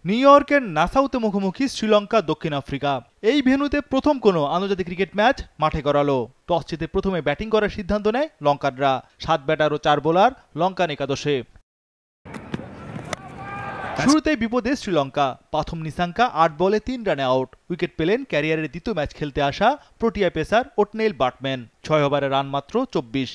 New ইয়র্কের নাসাউতে মুখোমুখি শ্রীলঙ্কা দক্ষিণ আফ্রিকা। এই ভেন্যুতে প্রথম কোনো আন্তর্জাতিক ক্রিকেট ম্যাচ মাঠে গড়ালো। টস জিতে প্রথমে ব্যাটিং করার সিদ্ধান্ত নেয় লঙ্কানরা। 7 ব্যাটার ও 4 বোলার লঙ্কান একাদশে। শুরুতেই বিপদে শ্রীলঙ্কা। প্রথম নিসাঙ্কা 8 বলে 3 রানে আউট। উইকেট পেলেন ক্যারিয়ারের দ্বিতীয় ম্যাচ খেলতে আসা প্রোটিয়া পেসার ওটনেইল বাটম্যান। 6 ওভারে রান মাত্র 24।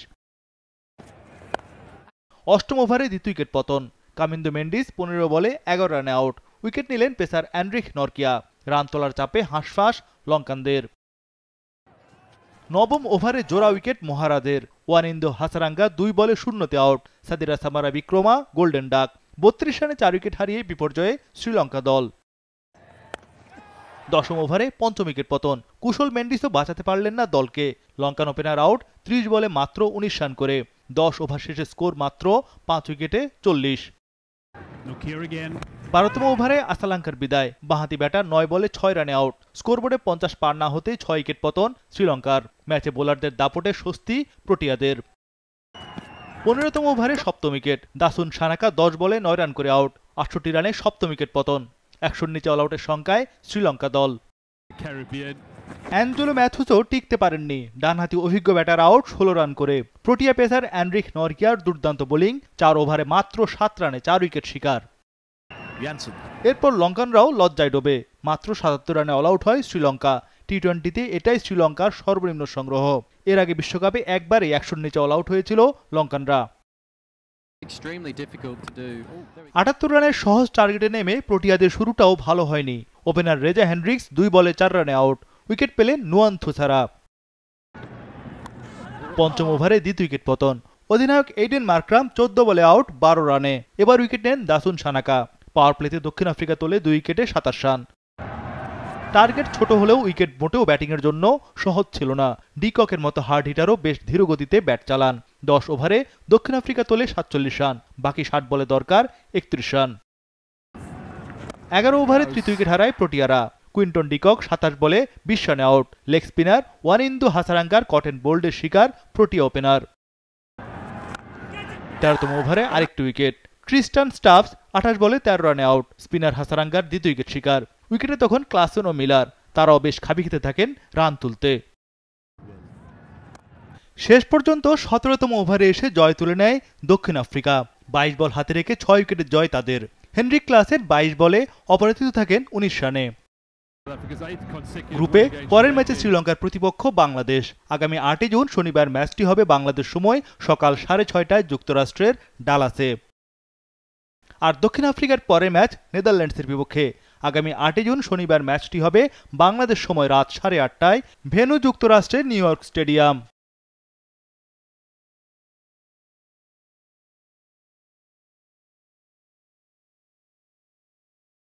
অষ্টম ওভারে দ্বিতীয় উইকেট পতন। কামিন্দো মেন্ডিস 15 বলে 11 রানে আউট। উইকেট নিলেন পেসার অ্যান্ড্রিক নরকিয়া। রান তোলার চাপে হাঁসফাঁস লঙ্কানদের। নবম ওভারে জোড়া উইকেট মহারাজের। ওয়ানিন্দো হাসারাঙ্গা 2 বলে 0-তে out. Sadeera Samarawickrama golden duck. 32 রানে 4 উইকেট হারিয়ে বিপর্যয়ে শ্রীলঙ্কা দল। দশম ওভারে পঞ্চম উইকেট পতন। কুশল মেন্ডিসও বাঁচাতে পারলেন না দলকে। লঙ্কান ওপেনার আউট 30 বলে মাত্র 19 রান করে। 10 ওভার শেষে স্কোর মাত্র 5 উইকেটে 40। 12তম ওভারে আসালাঙ্কার বিদায়। বাঁহাতি ব্যাটার 9 বলে 6 রানে আউট। স্কোরবোর্ডে 50 পার না হতেই 6 উইকেট পতন শ্রীলঙ্কার। ম্যাচে বোলারদের দাপটে স্বস্তি প্রোটিয়াদের। 15তম ওভারে সপ্তম উইকেট। দাসুন সানাকা 10 বলে 9 রান করে আউট। 68 রানে সপ্তম উইকেট পতন। 100-র নিচে অল আউটের সংখ্যায় শ্রীলঙ্কা দল। অ্যাঞ্জেলো ম্যাথুসও টিকতে পারেননি। ডানহাতি অভিজ্ঞ ব্যাটার আউট 16 রান করে। প্রোটিয়া পেসার অ্যান্ড্রিক নরকিয়ার দুর্দান্ত বোলিং। 4 ওভারে মাত্র 7 রানে 4 উইকেট শিকার। এরপর লঙ্কানরাও লজ্জায় ডোবে। মাত্র 77 রানে অল আউট হয় শ্রীলঙ্কা। টি-20তে এটাই শ্রীলঙ্কার সর্বনিম্ন সংগ্রহ। এর আগে বিশ্বকাপে একবারই 100-র নিচে অল আউট হয়েছিল লঙ্কানরা। 78 রানের সহজ টার্গেটে নেমে প্রোটিয়াদের শুরুটাও ভালো হয়নি। ওপেনার রেজা হেন্ড্রিক্স 2 বলে 4 রানে আউট। উইকেট পেলেন নুয়ান থুসারা। পঞ্চম ওভারে দ্বিতীয় উইকেট পতন। অধিনায়ক এইডেন মার্করাম 14 বলে আউট 12 রানে। এবার উইকেট নেন দাসুন সানাকা। পাওয়ার প্লেতে দক্ষিণ আফ্রিকা তোলে 2 উইকেটে 27 রান। টার্গেট ছোট হলেও উইকেট মোটেও ব্যাটিংয়ের জন্য সহজ ছিল না। ডিককের মতো হার্ড হিটারও বেশ ধীর গতিতে ব্যাট চালান। 10 ওভারে দক্ষিণ আফ্রিকা তোলে 47 রান। বাকি 60 বলে দরকার 31 রান। 11 ওভারে তৃতীয় উইকেট হারায় প্রোটিয়ারা। কুইন্টন ডিকক 27 বলে 20 রানে out. Leg spinner Wanindu হাসারাঙ্গার cotton বোল্ডের শিকার প্রোটিয়া ওপেনার। 13তম ওভারে আরেকটি উইকেট। ক্রিস্টান স্টাফস 28 বলে 13 রানে আউট। স্পিনার হাসারাঙ্গার দ্বিতীয় উইকেট শিকার। উইকেটে তখন ক্লাসেন ও মিলার। তারাও বেশ খাবি খেতে থাকেন রান তুলতে। শেষ পর্যন্ত 17তম ওভারে এসে জয় তুলে নেয় দক্ষিণ আফ্রিকা। 22 বল হাতে রেখে 6 উইকেটের জয় তাদের। হেনরিক ক্লাসেন 22 বলে অপরাজিত থাকেন 19 রানে। গ্রুপে পরের ম্যাচে শ্রীলঙ্কার প্রতিপক্ষ বাংলাদেশ। আগামী 8 জুন শনিবার ম্যাচটি হবে বাংলাদেশ সময় সকাল 6:30টায় যুক্তরাষ্ট্রের ডালাসে। আর দক্ষিণ আফ্রিকার পরের ম্যাচ নেদারল্যান্ডসের বিপক্ষে। আগামী 8 জুন শনিবার ম্যাচটি হবে বাংলাদেশ সময় রাত 8:30টায়। ভেন্যু যুক্তরাষ্ট্রের নিউ ইয়র্ক স্টেডিয়াম।